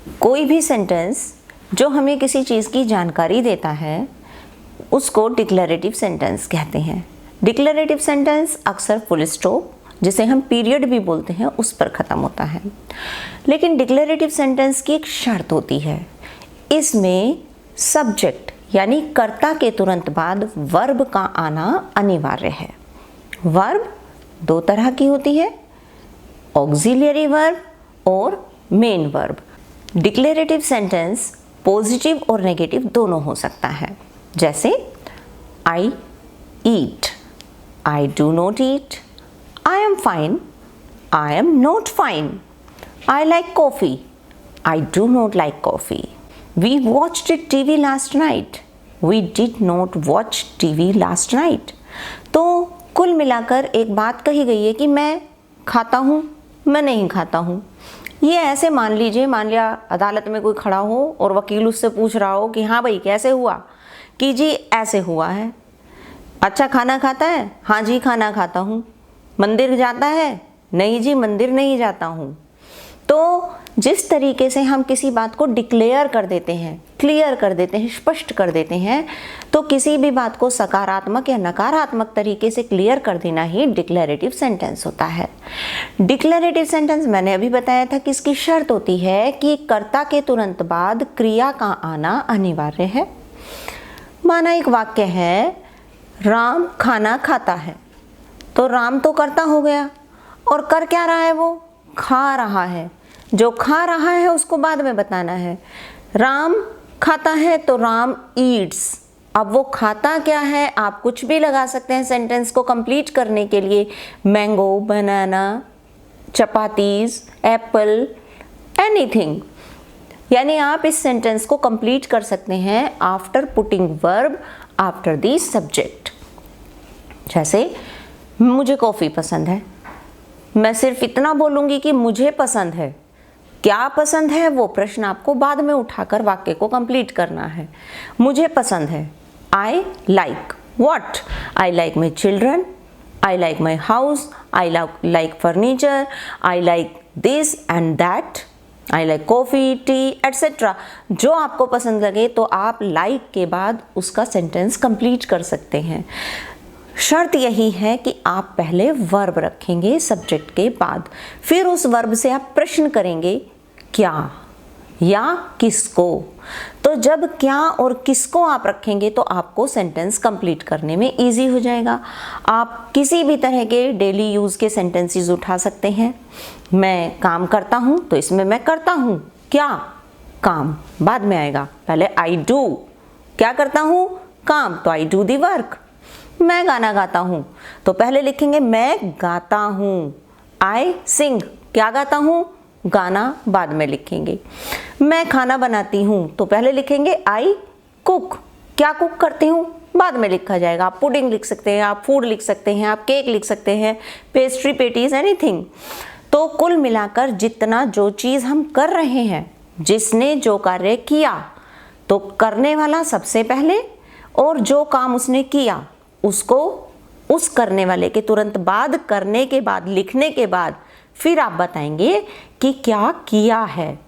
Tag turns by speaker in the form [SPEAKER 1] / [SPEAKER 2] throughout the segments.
[SPEAKER 1] कोई भी सेंटेंस जो हमें किसी चीज़ की जानकारी देता है उसको डिक्लेरेटिव सेंटेंस कहते हैं। डिक्लेरेटिव सेंटेंस अक्सर फुल स्टॉप, जिसे हम पीरियड भी बोलते हैं, उस पर ख़त्म होता है। लेकिन डिक्लेरेटिव सेंटेंस की एक शर्त होती है, इसमें सब्जेक्ट यानी कर्ता के तुरंत बाद वर्ब का आना अनिवार्य है। वर्ब दो तरह की होती है, ऑक्सिलियरी वर्ब और main verb. Declarative sentence positive और नेगेटिव दोनों हो सकता है, जैसे I eat, I do not eat, I am fine, I am not fine, I like coffee, I do not like coffee, we watched TV last night, we did not watch TV last night. तो कुल मिलाकर एक बात कही गई है कि मैं खाता हूँ, मैं नहीं खाता हूँ। ये ऐसे मान लिया अदालत में कोई खड़ा हो और वकील उससे पूछ रहा हो कि हाँ भाई कैसे हुआ, कि जी ऐसे हुआ है। अच्छा खाना खाता है? हाँ जी खाना खाता हूँ। मंदिर जाता है? नहीं जी मंदिर नहीं जाता हूँ। तो जिस तरीके से हम किसी बात को डिक्लेयर कर देते हैं, क्लियर कर देते हैं, स्पष्ट कर देते हैं, तो किसी भी बात को सकारात्मक या नकारात्मक तरीके से क्लियर कर देना ही डिक्लेरेटिव सेंटेंस होता है। डिक्लेरेटिव सेंटेंस मैंने अभी बताया था कि इसकी शर्त होती है कि कर्ता के तुरंत बाद क्रिया का आना अनिवार्य है। माना एक वाक्य है, राम खाना खाता है, तो राम तो कर्ता हो गया और कर क्या रहा है, वो खा रहा है। जो खा रहा है उसको बाद में बताना है। राम खाता है तो राम ईट्स। अब वो खाता क्या है आप कुछ भी लगा सकते हैं सेंटेंस को कंप्लीट करने के लिए, मैंगो, बनाना, चपातीज, एप्पल, एनीथिंग। यानी आप इस सेंटेंस को कंप्लीट कर सकते हैं after putting verb after the subject. जैसे मुझे कॉफ़ी पसंद है, मैं सिर्फ इतना बोलूँगी कि मुझे पसंद है। क्या पसंद है वो प्रश्न आपको बाद में उठाकर वाक्य को कंप्लीट करना है। मुझे पसंद है, I like what? I like my children, I like my house, I like furniture, I like this and that, I like coffee, T, etcetera. जो आपको पसंद लगे तो आप लाइक के बाद उसका सेंटेंस कंप्लीट कर सकते हैं। शर्त यही है कि आप पहले वर्ब रखेंगे सब्जेक्ट के बाद, फिर उस वर्ब से आप प्रश्न करेंगे क्या या किसको। तो जब क्या और किसको आप रखेंगे तो आपको सेंटेंस कंप्लीट करने में इजी हो जाएगा। आप किसी भी तरह के डेली यूज़ के सेंटेंसेस उठा सकते हैं। मैं काम करता हूँ तो इसमें मैं करता हूँ क्या, काम बाद में आएगा, पहले आई डू, क्या करता हूँ, काम, तो आई डू दी वर्क। मैं गाना गाता हूँ तो पहले लिखेंगे मैं गाता हूँ। आई सिंग, क्या गाता हूँ, गाना बाद में लिखेंगे। मैं खाना बनाती हूँ तो पहले लिखेंगे आई कुक, क्या कुक करती हूँ, बाद में लिखा जाएगा। आप पुडिंग लिख सकते हैं, आप फूड लिख सकते हैं, आप केक लिख सकते हैं, पेस्ट्री, पेटीज, एनीथिंग। तो कुल मिलाकर जितना जो चीज़ हम कर रहे हैं, जिसने जो कार्य किया, तो करने वाला सबसे पहले, और जो काम उसने किया उसको उस करने वाले के तुरंत बाद, करने के बाद, लिखने के बाद फिर आप बताएंगे कि क्या किया है।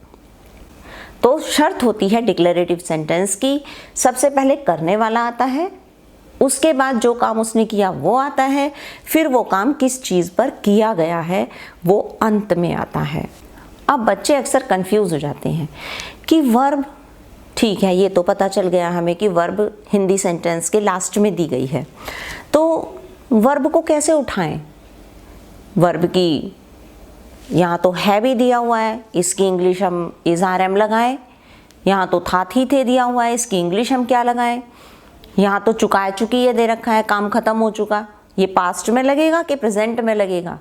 [SPEAKER 1] तो शर्त होती है डिक्लेरेटिव सेंटेंस की, सबसे पहले करने वाला आता है, उसके बाद जो काम उसने किया वो आता है, फिर वो काम किस चीज़ पर किया गया है वो अंत में आता है। अब बच्चे अक्सर कंफ्यूज हो जाते हैं कि वर्ब, ठीक है ये तो पता चल गया हमें कि वर्ब हिंदी सेंटेंस के लास्ट में दी गई है, तो वर्ब को कैसे उठाएं? वर्ब की यहाँ तो है भी दिया हुआ है, इसकी इंग्लिश हम इज आर एम लगाएं। यहाँ तो था थी थे दिया हुआ है, इसकी इंग्लिश हम क्या लगाएं? यहाँ तो चुका चुकी ये दे रखा है, काम खत्म हो चुका, ये पास्ट में लगेगा कि प्रेजेंट में लगेगा?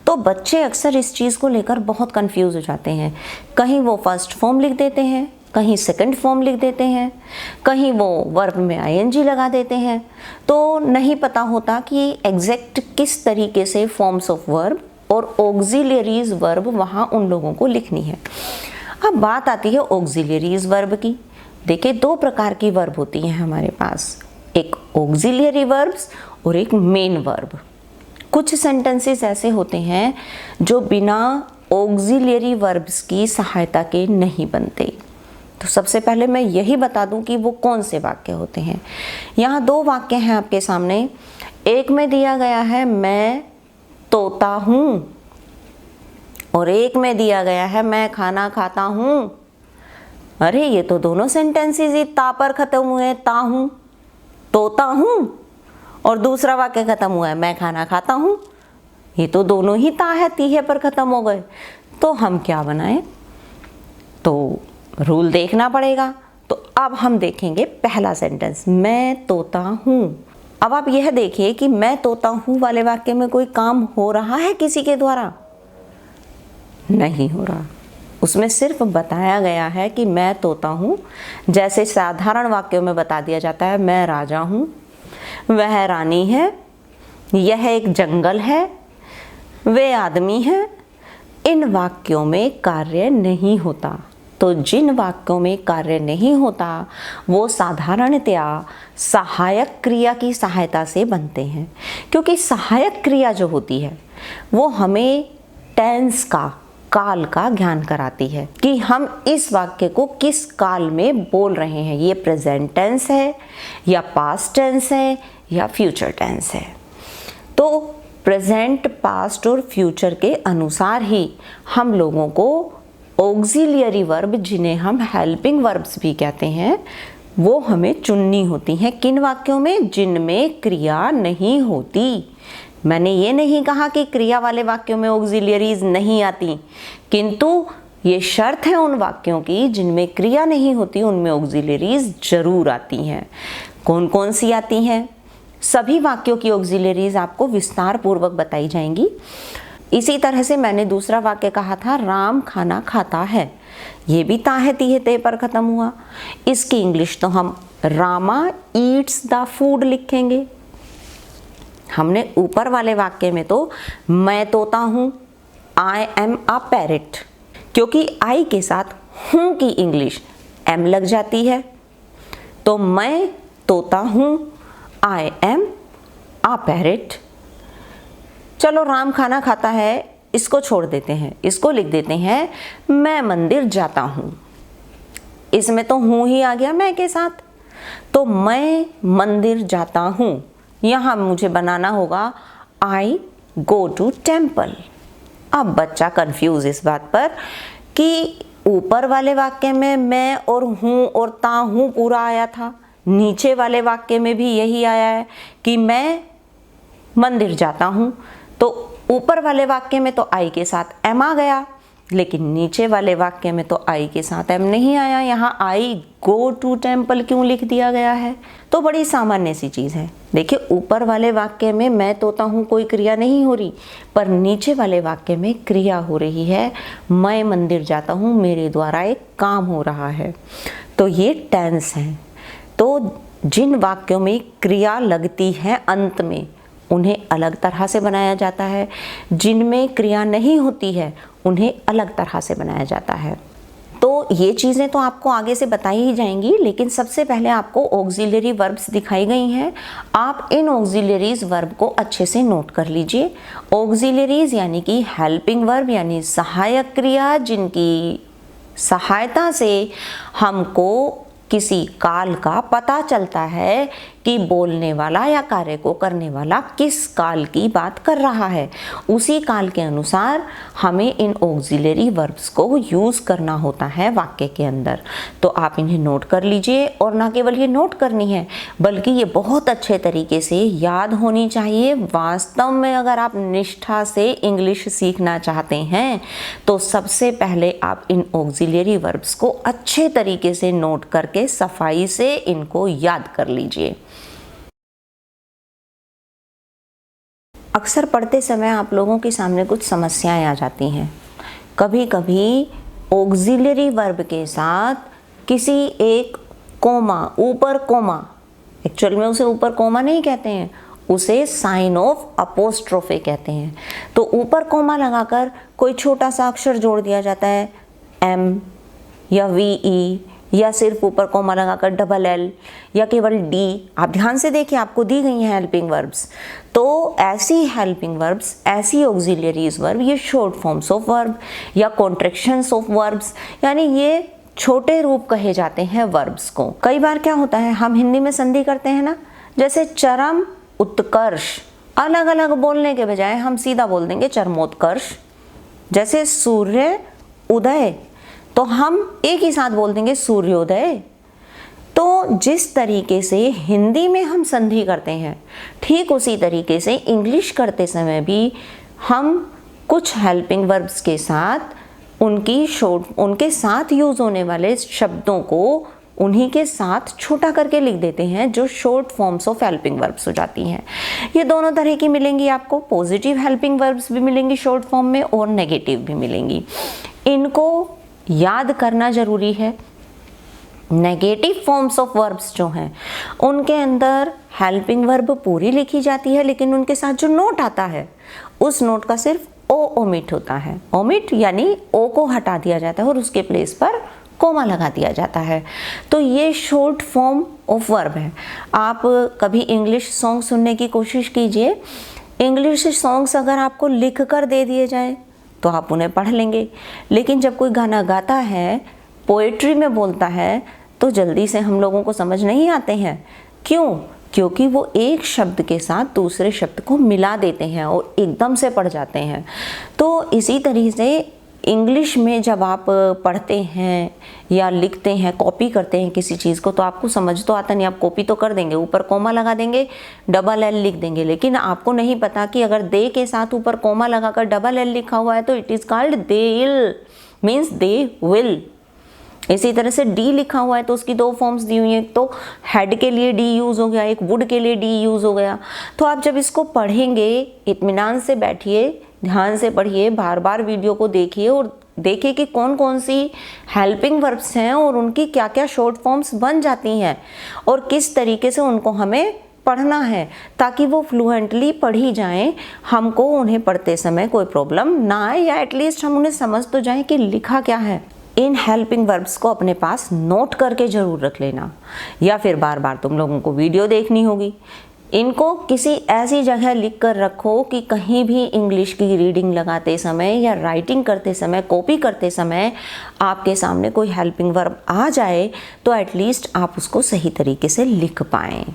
[SPEAKER 1] तो बच्चे अक्सर इस चीज़ को लेकर बहुत कंफ्यूज हो जाते हैं। कहीं वो फर्स्ट फॉर्म लिख देते हैं, कहीं सेकंड फॉर्म लिख देते हैं, कहीं वो वर्ब में आईएनजी लगा देते हैं, तो नहीं पता होता कि एग्जैक्ट किस तरीके से फॉर्म्स ऑफ वर्ब और ऑक्सिलियरीज वर्ब वहाँ उन लोगों को लिखनी है। अब बात आती है ऑक्सिलियरीज वर्ब की। देखिए दो प्रकार की वर्ब होती हैं हमारे पास, एक ऑक्सिलियरी वर्ब्स और एक मेन वर्ब। कुछ सेंटेंसेस ऐसे होते हैं जो बिना ऑक्सिलियरी वर्ब्स की सहायता के नहीं बनते। तो सबसे पहले मैं यही बता दूं कि वो कौन से वाक्य होते हैं। यहाँ दो वाक्य हैं आपके सामने। एक में दिया गया है मैं तोता हूँ, और एक में दिया गया है मैं खाना खाता हूँ। अरे ये तो दोनों सेंटेंसेस ही ता पर खत्म हुए, ता हूँ, तोता हूँ, और दूसरा वाक्य खत्म हुआ है मैं खाना खाता हूँ। ये तो दोनों ही ता है, तीहे पर खत्म हो गए। तो हम क्या बनाएं? तो रूल देखना पड़ेगा। तो अब हम देखेंगे पहला सेंटेंस, मैं तोता हूँ। अब आप यह देखिए कि मैं तोता हूँ वाले वाक्य में कोई काम हो रहा है किसी के द्वारा? नहीं हो रहा। उसमें सिर्फ बताया गया है कि मैं तोता हूँ। जैसे साधारण वाक्यों में बता दिया जाता है मैं राजा हूँ, वह रानी है, यह एक जंगल है, वे आदमी हैं। इन वाक्यों में कार्य नहीं होता। तो जिन वाक्यों में कार्य नहीं होता वो साधारणतया सहायक क्रिया की सहायता से बनते हैं, क्योंकि सहायक क्रिया जो होती है वो हमें टेंस का, काल का ज्ञान कराती है कि हम इस वाक्य को किस काल में बोल रहे हैं। ये प्रेजेंट टेंस है या पास्ट टेंस है या फ्यूचर टेंस है। तो प्रेजेंट, पास्ट और फ्यूचर के अनुसार ही हम लोगों को ऑक्सिलियरी वर्ब, जिन्हें हम हेल्पिंग वर्ब्स भी कहते हैं, वो हमें चुननी होती हैं। किन वाक्यों में? जिनमें क्रिया नहीं होती। मैंने ये नहीं कहा कि क्रिया वाले वाक्यों में ऑक्सिलियरीज नहीं आती, किंतु ये शर्त है उन वाक्यों की जिनमें क्रिया नहीं होती, उनमें ऑक्सिलियरीज जरूर आती हैं। कौन कौन सी आती हैं? सभी वाक्यों की ऑक्सिलियरीज आपको विस्तार पूर्वक बताई जाएंगी। इसी तरह से मैंने दूसरा वाक्य कहा था राम खाना खाता है। ये भी ता है, तीहे ते पर खत्म हुआ। इसकी इंग्लिश तो हम रामा ईट्स द फूड लिखेंगे। हमने ऊपर वाले वाक्य में तो मैं तोता हूँ, आई एम अ पैरेट, क्योंकि आई के साथ हूँ की इंग्लिश एम लग जाती है। तो मैं तोता हूँ, आई एम अ पैरेट। चलो राम खाना खाता है, इसको छोड़ देते हैं, इसको लिख देते हैं मैं मंदिर जाता हूँ। इसमें तो हूँ ही आ गया मैं के साथ। तो मैं मंदिर जाता हूँ, यहाँ मुझे बनाना होगा आई गो टू टेम्पल। अब बच्चा कंफ्यूज इस बात पर कि ऊपर वाले वाक्य में मैं और हूँ और ता हूँ पूरा आया था, नीचे वाले वाक्य में भी यही आया है कि मैं मंदिर जाता हूँ। तो ऊपर वाले वाक्य में तो आई के साथ एम आ गया, लेकिन नीचे वाले वाक्य में तो आई के साथ एम नहीं आया। यहाँ आई गो टू टेम्पल क्यों लिख दिया गया है? तो बड़ी सामान्य सी चीज़ है। देखिए ऊपर वाले वाक्य में मैं तोता हूँ कोई क्रिया नहीं हो रही, पर नीचे वाले वाक्य में क्रिया हो रही है। मैं मंदिर जाता हूँ, मेरे द्वारा एक काम हो रहा है। तो ये टेंस है। तो जिन वाक्यों में क्रिया लगती है अंत में, उन्हें अलग तरह से बनाया जाता है। जिनमें क्रिया नहीं होती है उन्हें अलग तरह से बनाया जाता है। तो ये चीज़ें तो आपको आगे से बताई ही जाएंगी, लेकिन सबसे पहले आपको ऑक्सिलियरी वर्ब्स दिखाई गई हैं। आप इन ऑक्सिलियरीज वर्ब को अच्छे से नोट कर लीजिए। ऑक्सिलियरीज यानी कि हेल्पिंग वर्ब, यानी सहायक क्रिया, जिनकी सहायता से हमको किसी काल का पता चलता है कि बोलने वाला या कार्य को करने वाला किस काल की बात कर रहा है। उसी काल के अनुसार हमें इन ऑक्सिलियरी वर्ब्स को यूज़ करना होता है वाक्य के अंदर। तो आप इन्हें नोट कर लीजिए, और ना केवल ये नोट करनी है बल्कि ये बहुत अच्छे तरीके से याद होनी चाहिए। वास्तव में अगर आप निष्ठा से इंग्लिश सीखना चाहते हैं तो सबसे पहले आप इन ऑक्सिलियरी वर्ब्स को अच्छे तरीके से नोट करके सफाई से इनको याद कर लीजिए। अक्सर पढ़ते समय आप लोगों के सामने कुछ समस्याएं आ जाती हैं। कभी कभी ऑक्सिलियरी वर्ब के साथ किसी एक कोमा, ऊपर कोमा, एक्चुअल में उसे ऊपर कोमा नहीं कहते हैं, उसे साइन ऑफ अपोस्ट्रोफे कहते हैं। तो ऊपर कोमा लगाकर कोई छोटा सा अक्षर जोड़ दिया जाता है, एम या वी ई या सिर्फ ऊपर कॉमा लगाकर डबल एल या केवल डी। आप ध्यान से देखिए, आपको दी गई हैं हेल्पिंग वर्ब्स। तो ऐसी हेल्पिंग वर्ब्स, ऐसी ऑक्सिलियरीज वर्ब, ये शॉर्ट फॉर्म्स ऑफ वर्ब या कॉन्ट्रैक्शंस ऑफ वर्ब्स, यानी ये छोटे रूप कहे जाते हैं वर्ब्स को। कई बार क्या होता है, हम हिंदी में संधि करते हैं ना, जैसे चरम उत्कर्ष, अलग अलग बोलने के बजाय हम सीधा बोल देंगे चरमोत्कर्ष। जैसे सूर्य उदय, तो हम एक ही साथ बोल देंगे सूर्योदय। तो जिस तरीके से हिंदी में हम संधि करते हैं, ठीक उसी तरीके से इंग्लिश करते समय भी हम कुछ हेल्पिंग वर्ब्स के साथ उनके साथ यूज होने वाले शब्दों को उन्हीं के साथ छोटा करके लिख देते हैं, जो short forms of helping verbs हो जाती हैं। ये दोनों तरह की मिलेंगी आपको, पॉजिटिव हेल्पिंग वर्ब्स भी मिलेंगी शॉर्ट फॉर्म में और नेगेटिव भी मिलेंगी। इनको याद करना जरूरी है। नेगेटिव फॉर्म्स ऑफ वर्ब्स जो हैं, उनके अंदर हेल्पिंग वर्ब पूरी लिखी जाती है, लेकिन उनके साथ जो नोट आता है, उस नोट का सिर्फ ओ ओमिट होता है। ओमिट यानी ओ को हटा दिया जाता है और उसके प्लेस पर कोमा लगा दिया जाता है। तो ये शॉर्ट फॉर्म ऑफ वर्ब है। आप कभी इंग्लिश सॉन्ग सुनने की कोशिश कीजिए, इंग्लिश सॉन्ग्स अगर आपको लिख कर दे दिए जाए तो आप उन्हें पढ़ लेंगे, लेकिन जब कोई गाना गाता है, पोएट्री में बोलता है, तो जल्दी से हम लोगों को समझ नहीं आते हैं। क्यों? क्योंकि वो एक शब्द के साथ दूसरे शब्द को मिला देते हैं और एकदम से पढ़ जाते हैं। तो इसी तरीके से इंग्लिश में जब आप पढ़ते हैं या लिखते हैं, कॉपी करते हैं किसी चीज़ को, तो आपको समझ तो आता नहीं, आप कॉपी तो कर देंगे, ऊपर कोमा लगा देंगे, डबल एल लिख देंगे, लेकिन आपको नहीं पता कि अगर दे के साथ ऊपर कोमा लगाकर डबल एल लिखा हुआ है तो इट इज़ कॉल्ड देल, मीन्स दे विल। इसी तरह से डी लिखा हुआ है तो उसकी दो फॉर्म्स दी हुई हैं, तो हेड के लिए डी यूज़ हो गया, एक वुड के लिए डी यूज़ हो गया। तो आप जब इसको पढ़ेंगे, इत्मीनान से बैठिए, ध्यान से पढ़िए, बार बार वीडियो को देखिए और देखिए कि कौन कौन सी हेल्पिंग वर्ब्स हैं और उनकी क्या क्या शॉर्ट फॉर्म्स बन जाती हैं और किस तरीके से उनको हमें पढ़ना है, ताकि वो फ्लुएंटली पढ़ी जाएं, हमको उन्हें पढ़ते समय कोई प्रॉब्लम ना आए, या एटलीस्ट हम उन्हें समझ तो जाएं कि लिखा क्या है। इन हेल्पिंग वर्ब्स को अपने पास नोट करके ज़रूर रख लेना, या फिर बार बार तुम लोगों को वीडियो देखनी होगी। इनको किसी ऐसी जगह लिख कर रखो कि कहीं भी इंग्लिश की रीडिंग लगाते समय या राइटिंग करते समय, कॉपी करते समय आपके सामने कोई हेल्पिंग वर्ब आ जाए तो एटलीस्ट आप उसको सही तरीके से लिख पाएँ।